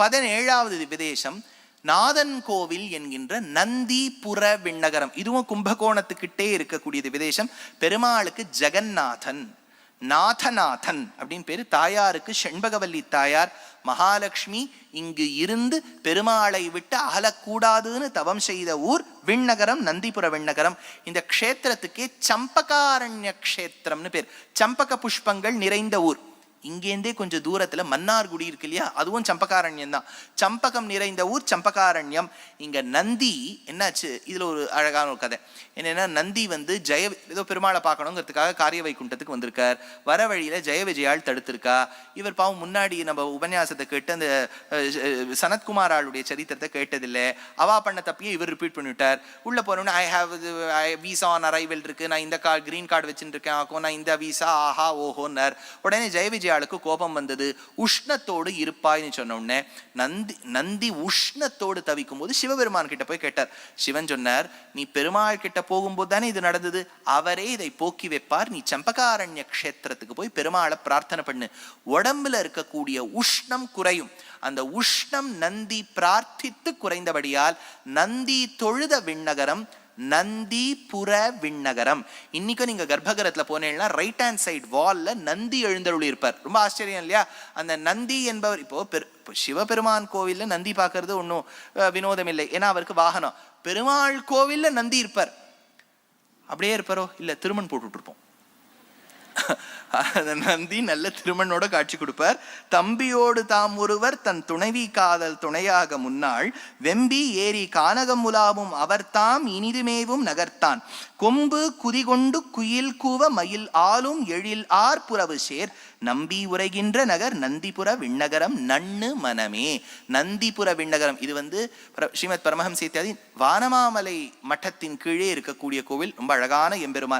17வது விதேசம் நாதன் கோவில் என்கின்ற நந்திபுர விண்ணகரம். இதுவும் கும்பகோணத்துக்கிட்டே இருக்கக்கூடியது விதேசம். பெருமாளுக்கு ஜெகநாதன், நாதநாதன் அப்படின்னு பேரு. தாயாருக்கு செண்பகவல்லி தாயார். மகாலட்சுமி இங்கு இருந்து பெருமாளை விட்டு அகலக்கூடாதுன்னு தவம் செய்த ஊர் விண்ணகரம், நந்திபுர விண்ணகரம். இந்த க்ஷேத்திரத்துக்கே சம்பகாரண்ய க்ஷேத்திரம்னு பேர். சம்பக புஷ்பங்கள் நிறைந்த ஊர். இங்கேருந்தே கொஞ்சம் தூரத்துல மன்னார்குடி இருக்கு இல்லையா, அதுவும் சம்பகாரண்யம் தான். சம்பகம் நிறைந்த ஊர் சம்பகாரண்யம். இங்க நந்தி என்னாச்சு, இதுல ஒரு அழகான ஒரு கதை என்னன்னா, நந்தி ஏதோ பெருமாளை பார்க்கணுங்கிறதுக்காக காரிய வைகுண்டத்துக்கு வந்திருக்கார். வர வழியில ஜெய விஜயாள் தடுத்திருக்கா. இவர் பாவம் முன்னாடி நம்ம உபன்யாசத்தை கேட்டு அந்த சனத்குமாராளுடைய சரித்திரத்தை கேட்டதில்லை. அவா பண்ண தப்பியே இவர் ரிப்பீட் பண்ணிவிட்டார். உள்ள போனோன்னு I have visa on arrival இருக்கு, நான் இந்த கிரீன் கார்டு வச்சுட்டு இருக்கேன், ஆக்கும் நான் இந்த வீசா ஆஹா ஓஹோன்னார். உடனே ஜெய விஜயாளுக்கு கோபம் வந்தது. உஷ்ணத்தோடு இருப்பாய்னு சொன்ன உடனே நந்தி உஷ்ணத்தோடு தவிக்கும் போது சிவபெருமான் கிட்ட போய் கேட்டார். சிவன் சொன்னார், நீ பெருமாள் கிட்ட போகும்போது தானே இது நடந்தது, அவரே இதை போக்கி வைப்பார். நீ சம்பகாரண்ய க்ஷேத்திரத்துக்கு போய் பெருமாளை பிரார்த்தனை பண்ணு, உடம்புல இருக்கக்கூடிய உஷ்ணம் குறையும். அந்த உஷ்ணம் நந்தி பிரார்த்தித்து குறைந்தபடியால் நந்தி தொழுத விண்ணகரம் நந்திபுர விண்ணகரம். இன்னைக்கும் நீங்க கர்ப்பகிரகத்துல போனீங்கன்னா ரைட் ஹேண்ட் சைடு வால்ல நந்தி எழுந்தருளி இருப்பார். ரொம்ப ஆச்சரியம் இல்லையா? அந்த நந்தி என்பவர் இப்போ சிவபெருமான் கோவில்ல நந்தி பார்க்கறது ஒன்றும் வினோதம் இல்லை, ஏன்னா அவருக்கு வாகனம். பெருமாள் கோவில்ல நந்தி இருப்பார். அப்படியே இருப்பாரோ இல்ல திருமண் போட்டுட்டு இருப்போம். நந்தி நல்ல திருமணோட காட்சி கொடுப்பார். தம்பியோடு தாம் ஒருவர் தன் துணைவி காதல் துணையாக முன்னாள் வெம்பி ஏறி கானகம் உலாவும் அவர் தாம் இனிதுமேவும் நகர்த்தான் கொம்பு குதிகொண்டு குயில் கூவ மயில் ஆளும் எழில் ஆர் புறவு சேர் நம்பி உரைகின்ற நகர் நந்திபுர விண்ணகரம் நன்னு மனமே. நந்திபுர விண்ணகரம் இது ஸ்ரீமத் பரமஹம்ச இத்தியாதி வானமாமலை மட்டத்தின் கீழே இருக்கக்கூடிய கோவில். ரொம்ப அழகான எம்பெருமான்.